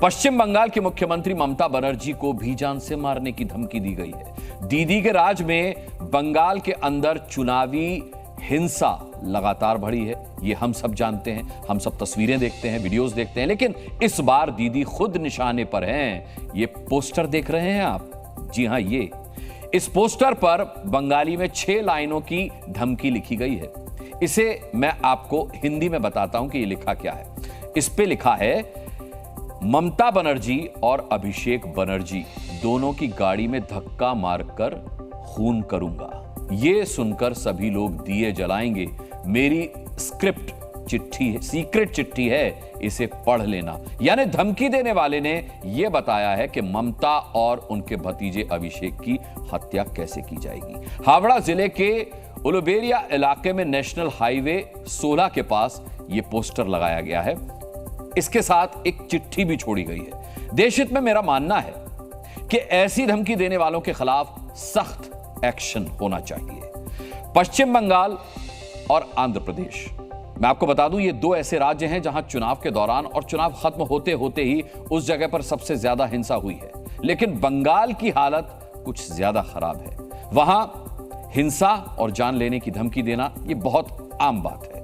पश्चिम बंगाल की मुख्यमंत्री ममता बनर्जी को भी जान से मारने की धमकी दी गई है। दीदी के राज में बंगाल के अंदर चुनावी हिंसा लगातार बढ़ी है, ये हम सब जानते हैं, हम सब तस्वीरें देखते हैं, वीडियोस देखते हैं, लेकिन इस बार दीदी खुद निशाने पर हैं। ये पोस्टर देख रहे हैं आप? जी हां, ये इस पोस्टर पर बंगाली में 6 लाइनों की धमकी लिखी गई है। इसे मैं आपको हिंदी में बताता हूं कि ये लिखा क्या है। इस पे लिखा है, ममता बनर्जी और अभिषेक बनर्जी दोनों की गाड़ी में धक्का मारकर खून करूंगा। ये सुनकर सभी लोग दिए जलाएंगे। मेरी स्क्रिप्ट चिट्ठी है, सीक्रेट चिट्ठी है, इसे पढ़ लेना। यानी धमकी देने वाले ने यह बताया है कि ममता और उनके भतीजे अभिषेक की हत्या कैसे की जाएगी। हावड़ा जिले के उलुबेरिया इलाके में नेशनल हाईवे 16 के पास यह पोस्टर लगाया गया है। इसके साथ एक चिट्ठी भी छोड़ी गई है। देशहित में मेरा मानना है कि ऐसी धमकी देने वालों के खिलाफ सख्त एक्शन होना चाहिए। पश्चिम बंगाल और आंध्र प्रदेश, मैं आपको बता दूं, ये 2 ऐसे राज्य हैं जहां चुनाव के दौरान और चुनाव खत्म होते होते ही उस जगह पर सबसे ज्यादा हिंसा हुई है। लेकिन बंगाल की हालत कुछ ज्यादा खराब है। वहां हिंसा और जान लेने की धमकी देना यह बहुत आम बात है।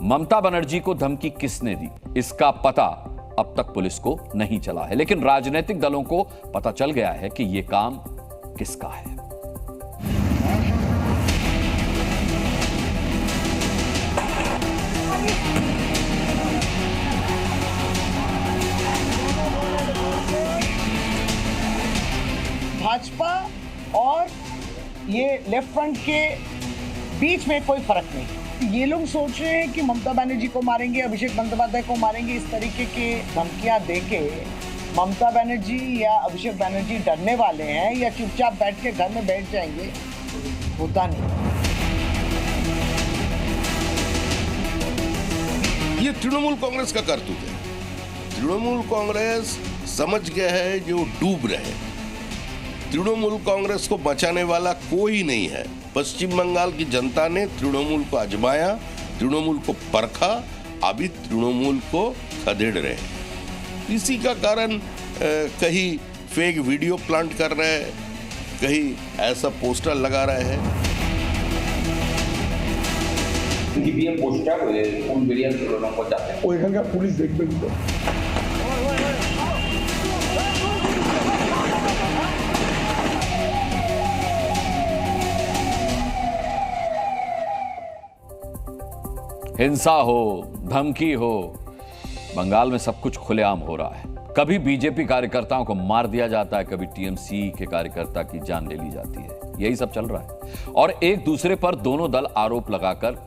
ममता बनर्जी को धमकी किसने दी, इसका पता अब तक पुलिस को नहीं चला है, लेकिन राजनीतिक दलों को पता चल गया है कि यह काम किसका है। भाजपा और ये लेफ्ट फ्रंट के बीच में कोई फर्क नहीं। ये लोग सोच रहे हैं कि ममता बनर्जी को मारेंगे, अभिषेक बंदोपाध्याय को मारेंगे। इस तरीके के धमकियां देके ममता बनर्जी या अभिषेक बनर्जी डरने वाले हैं या चुपचाप बैठ के घर में बैठ जाएंगे, होता नहीं। ये तृणमूल कांग्रेस का करतूत है। तृणमूल कांग्रेस समझ गया है जो डूब रहे। तृणमूल कांग्रेस को बचाने वाला कोई नहीं है। पश्चिम बंगाल की जनता ने तृणमूल को आजमाया, तृणमूल को परखा, अभी तृणमूल को खदेड़ रहे हैं। इसी का कारण कहीं फेक वीडियो प्लांट कर रहे हैं, कहीं ऐसा पोस्टर लगा रहे हैं। पोस्टर पुलिस देखते हिंसा हो, धमकी हो, बंगाल में सब कुछ खुलेआम हो रहा है। कभी बीजेपी कार्यकर्ताओं को मार दिया जाता है, कभी टीएमसी के कार्यकर्ता की जान ले ली जाती है। यही सब चल रहा है और एक दूसरे पर दोनों दल आरोप लगाकर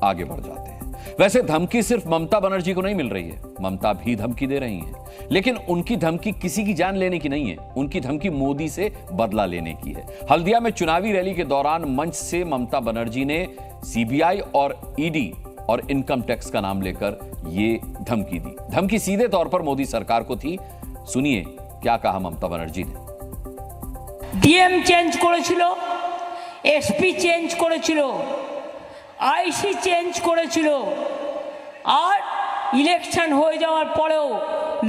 आगे बढ़ जाते हैं। वैसे धमकी सिर्फ ममता बनर्जी को नहीं मिल रही है, ममता भी धमकी दे रही हैं, लेकिन उनकी धमकी किसी की जान लेने की नहीं है। उनकी धमकी मोदी से बदला लेने की है। हल्दिया में चुनावी रैली के दौरान मंच से ममता बनर्जी ने सीबीआई और ईडी और इनकम टैक्स का नाम लेकर यह धमकी दी। धमकी सीधे तौर पर मोदी सरकार को थी। सुनिए क्या कहा ममता बनर्जी ने। ডিএম চেঞ্জ করেছিল, এসপি চেঞ্জ করেছিল, আইসি চেঞ্জ করেছিল, আর ইলেকশন হয়ে যাওয়ার পরেও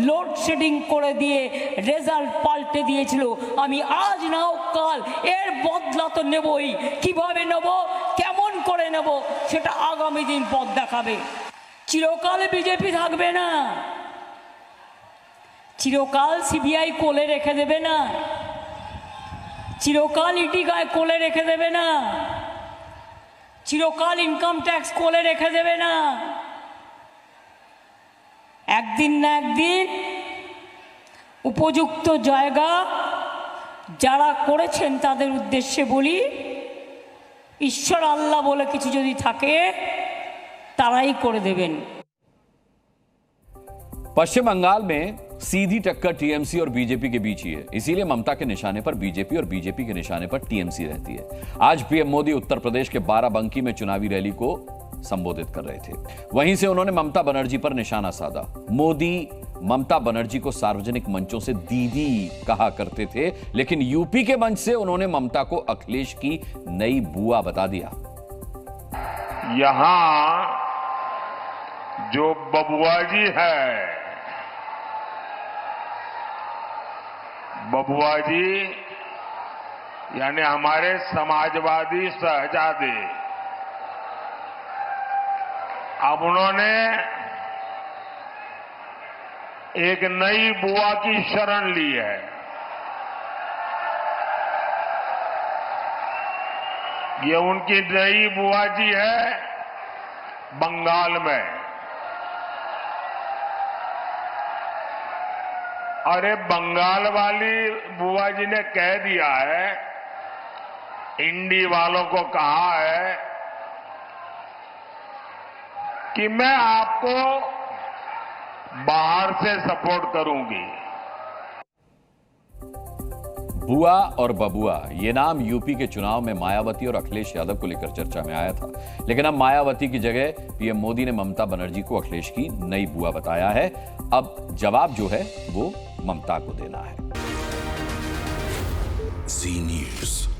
লোডশেডিং করে দিয়ে রেজাল্ট পাল্টে দিয়েছিল। আমি আজ নাও কাল এর বদলা তো নেবই। কিভাবে নেব, কেমন করে নেব, সেটা আগামী দিন পথ দেখাবে। চিরকাল বিজেপি থাকবে না, চিরকাল সিবিআই কোলে রেখে দেবে না, চিরকাল ইডি গায়ে কোলে রেখে দেবে না, চিরকাল ইনকাম ট্যাক্স কোলে রেখে দেবে না। একদিন না একদিন উপযুক্ত জায়গা যারা করেছেন তাদের উদ্দেশ্যে বলি, ঈশ্বর আল্লাহ বলে কিছু যদি থাকে তারাই করে দেবেন। पश्चिम बंगाल में सीधी टक्कर टीएमसी और बीजेपी के बीच ही है। इसीलिए ममता के निशाने पर बीजेपी और बीजेपी के निशाने पर टीएमसी रहती है। आज पीएम मोदी उत्तर प्रदेश के बाराबंकी में चुनावी रैली को संबोधित कर रहे थे। वहीं से उन्होंने ममता बनर्जी पर निशाना साधा। मोदी ममता बनर्जी को सार्वजनिक मंचों से दीदी कहा करते थे, लेकिन यूपी के मंच से उन्होंने ममता को अखिलेश की नई बुआ बता दिया। यहां जो बबुआ जी है बबुआ जी यानी हमारे समाजवादी शहजादे, अब उन्होंने एक नई बुआ की शरण ली है। ये उनकी नई बुआ जी है बंगाल में। अरे बंगाल वाली बुआ जी ने कह दिया है, इंडी वालों को कहा है कि मैं आपको बाहर से सपोर्ट करूंगी। बुआ और बबुआ ये नाम यूपी के चुनाव में मायावती और अखिलेश यादव को लेकर चर्चा में आया था, लेकिन अब मायावती की जगह पीएम मोदी ने ममता बनर्जी को अखिलेश की नई बुआ बताया है। अब जवाब जो है वो ममता को देना है। जी न्यूज़।